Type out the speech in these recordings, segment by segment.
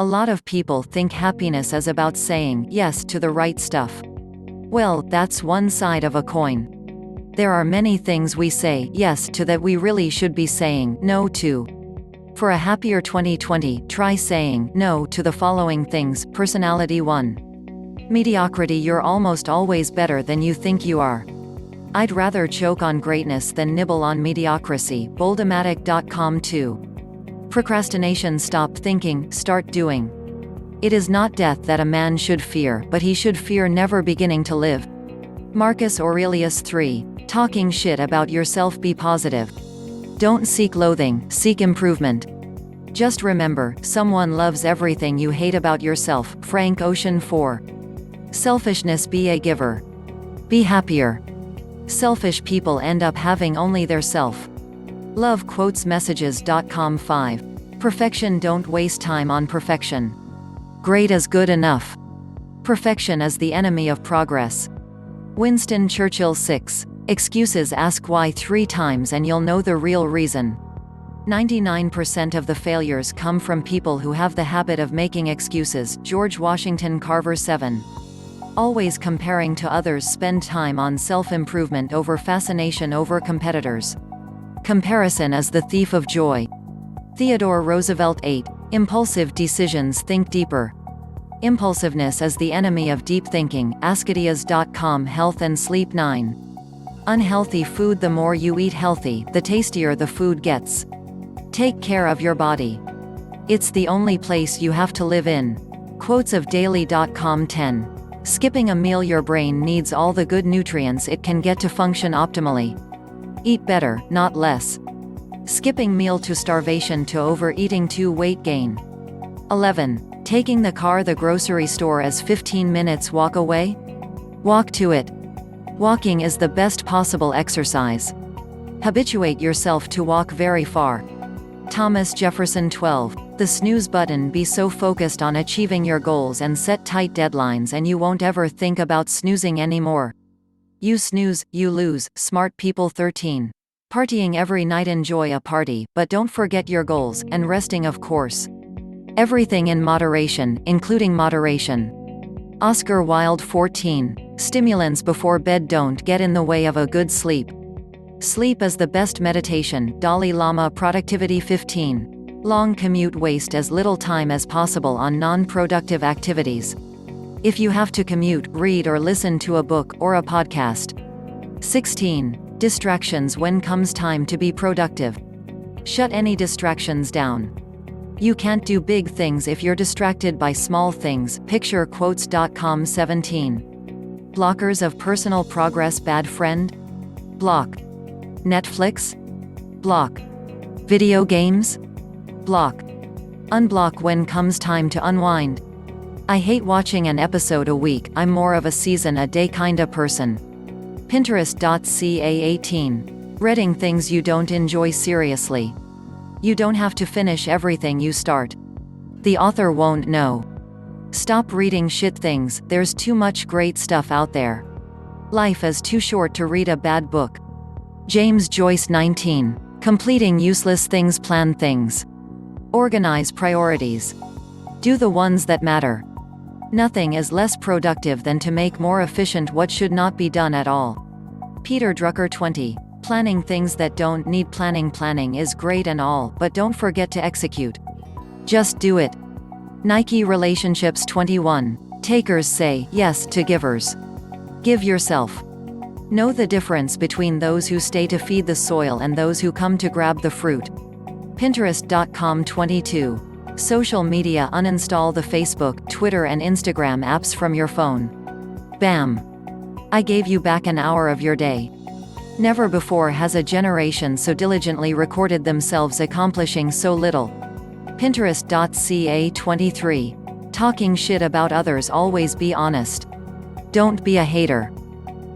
A lot of people think happiness is about saying yes to the right stuff. Well, that's one side of a coin. There are many things we say yes to that we really should be saying no to. For a happier 2020, try saying no to the following things. Personality 1. Mediocrity. You're almost always better than you think you are. I'd rather choke on greatness than nibble on mediocrity. Boldomatic.com 2. Procrastination. Stop thinking, start doing. It is not death that a man should fear, but he should fear never beginning to live. Marcus Aurelius 3. Talking shit about yourself. Be positive. Don't seek loathing, seek improvement. Just remember, someone loves everything you hate about yourself. Frank Ocean 4. Selfishness. Be a giver. Be happier. Selfish people end up having only their self. Love quotes messages.com 5. Perfection. Don't waste time on perfection. Great is good enough. Perfection is the enemy of progress. Winston Churchill 6. Excuses. Ask why 3 times and you'll know the real reason. 99% of the failures come from people who have the habit of making excuses. George Washington Carver 7. Always comparing to others. Spend time on self-improvement over fascination over competitors. Comparison is the thief of joy. Theodore Roosevelt 8. Impulsive decisions. Think deeper. Impulsiveness is the enemy of deep thinking. Askadias.com. Health and sleep 9. Unhealthy food. The more you eat healthy, the tastier the food gets. Take care of your body. It's the only place you have to live in. Quotes of daily.com 10. Skipping a meal. Your brain needs all the good nutrients it can get to function optimally. Eat better, not less. Skipping meal to starvation to overeating to weight gain. 11. Taking the car. The grocery store is 15 minutes walk away. Walk to it. Walking is the best possible exercise. Habituate yourself to walk very far. Thomas Jefferson 12. The snooze button. Be so focused on achieving your goals and set tight deadlines and you won't ever think about snoozing anymore. You snooze, you lose. Smart people 13. Partying every night. Enjoy a party, but don't forget your goals, and resting of course. Everything in moderation, including moderation. Oscar Wilde 14. Stimulants before bed don't get in the way of a good sleep. Sleep is the best meditation. Dalai Lama Productivity 15. Long commute. Waste as little time as possible on non-productive activities. If you have to commute, read or listen to a book or a podcast. 16. Distractions. When comes time to be productive, shut any distractions down. You can't do big things if you're distracted by small things. Picturequotes.com 17. Blockers of personal progress. Bad friend. Block. Netflix. Block. Video games. Block. Unblock. When comes time to unwind. I hate watching an episode a week. I'm more of a season a day kinda person. Pinterest.ca 18. Reading things you don't enjoy seriously. You don't have to finish everything you start. The author won't know. Stop reading shit things. There's too much great stuff out there. Life is too short to read a bad book. James Joyce 19. Completing useless things. Plan things. Organize priorities. Do the ones that matter. Nothing is less productive than to make more efficient what should not be done at all. Peter Drucker 20. Planning things that don't need planning. Planning is great and all, but don't forget to execute. Just do it. Nike Relationships 21. Takers say yes to givers. Give yourself. Know the difference between those who stay to feed the soil and those who come to grab the fruit. Pinterest.com 22. Social media. Uninstall the Facebook, Twitter and Instagram apps from your phone. Bam! I gave you back an hour of your day. Never before has a generation so diligently recorded themselves accomplishing so little. Pinterest.ca 23. Talking shit about others. Always be honest. Don't be a hater.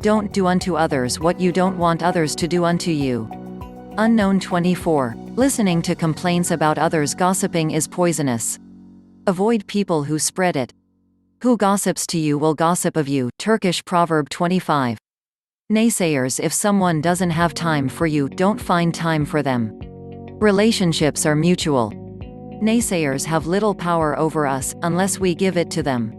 Don't do unto others what you don't want others to do unto you. Unknown 24. Listening to complaints about others. Gossiping is poisonous. Avoid people who spread it. Who gossips to you will gossip of you. Turkish proverb 25. Naysayers. If someone doesn't have time for you, don't find time for them. Relationships are mutual. Naysayers have little power over us, unless we give it to them.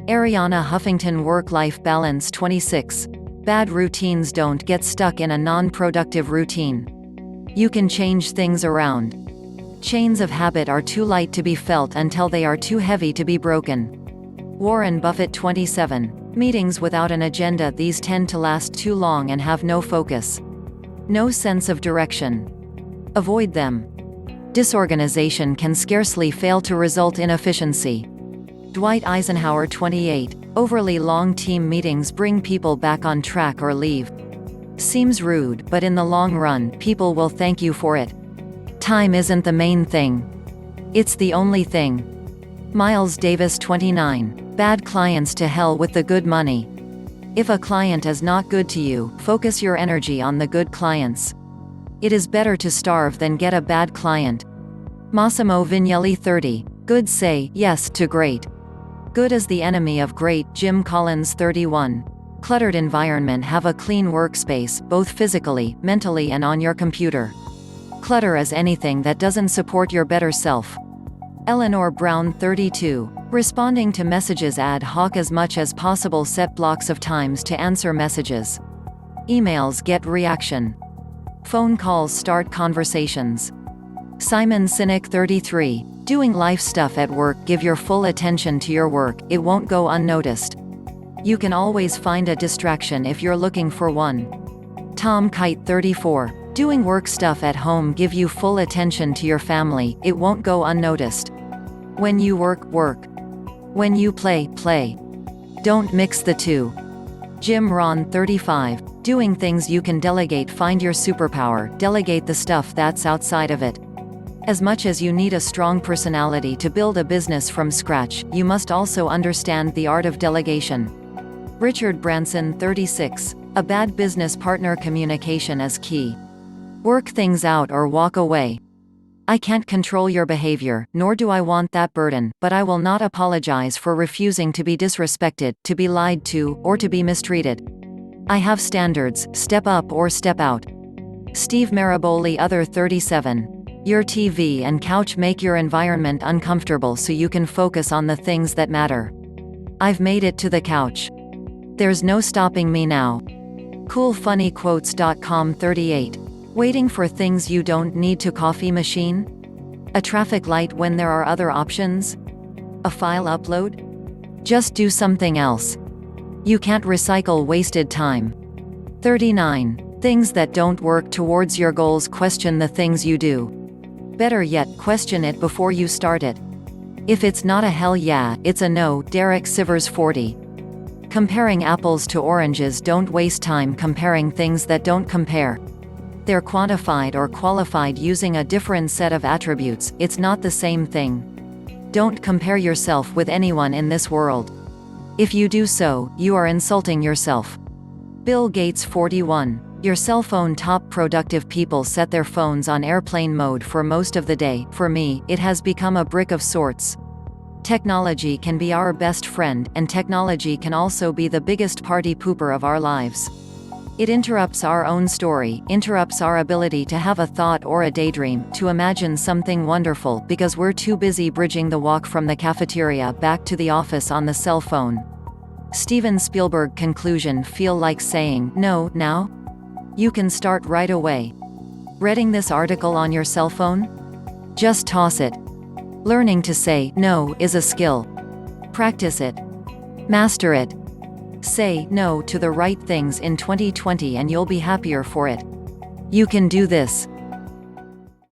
Ariana Huffington. Work-life balance 26. Bad routines. Don't get stuck in a non-productive routine. You can change things around. Chains of habit are too light to be felt until they are too heavy to be broken. Warren Buffett. 27. Meetings without an agenda. These tend to last too long and have no focus. No sense of direction. Avoid them. Disorganization can scarcely fail to result in efficiency. Dwight Eisenhower. 28. Overly long team meetings bring people back on track or leave. Seems rude, but in the long run, people will thank you for it. Time isn't the main thing. It's the only thing. Miles Davis. 29. Bad clients. To hell with the good money. If a client is not good to you, focus your energy on the good clients. It is better to starve than get a bad client. Massimo Vignelli. 30. Good. Say yes to great. Good is the enemy of great. Jim Collins. 31. Cluttered environment. Have a clean workspace, both physically, mentally and on your computer. Clutter is anything that doesn't support your better self. Eleanor Brown. 32. Responding to messages ad hoc. As much as possible set blocks of times to answer messages. Emails get reaction. Phone calls start conversations. Simon Sinek. 33. Doing life stuff at work. Give your full attention to your work, it won't go unnoticed. You can always find a distraction if you're looking for one. Tom Kite. 34. Doing work stuff at home. Give you full attention to your family, it won't go unnoticed. When you work, work. When you play, play. Don't mix the two. Jim Rohn. 35. Doing things you can delegate. Find your superpower, delegate the stuff that's outside of it. As much as you need a strong personality to build a business from scratch, you must also understand the art of delegation. Richard Branson. 36. A bad business partner. Communication is key. Work things out or walk away. I can't control your behavior, nor do I want that burden, but I will not apologize for refusing to be disrespected, to be lied to, or to be mistreated. I have standards. Step up or step out. Steve Maraboli. Other. 37. Your TV and couch make your environment uncomfortable so you can focus on the things that matter. I've made it to the couch. There's no stopping me now. CoolFunnyQuotes.com. 38. Waiting for things you don't need. To coffee machine? A traffic light when there are other options? A file upload? Just do something else. You can't recycle wasted time. 39. Things that don't work towards your goals. Question the things you do. Better yet, question it before you start it. If it's not a hell yeah, it's a no. Derek Sivers. 40. Comparing apples to oranges. Don't waste time comparing things that don't compare. They're quantified or qualified using a different set of attributes, it's not the same thing. Don't compare yourself with anyone in this world. If you do so, you are insulting yourself. Bill Gates. 41. Your cell phone. Top productive people set their phones on airplane mode for most of the day. For me, it has become a brick of sorts. Technology can be our best friend, and technology can also be the biggest party pooper of our lives. It interrupts our own story, interrupts our ability to have a thought or a daydream, to imagine something wonderful, because we're too busy bridging the walk from the cafeteria back to the office on the cell phone. Steven Spielberg. Conclusion. Feel like saying no now? You can start right away. Reading this article on your cell phone? Just toss it. Learning to say no is a skill. Practice it. Master it. Say no to the right things in 2020 and you'll be happier for it. You can do this.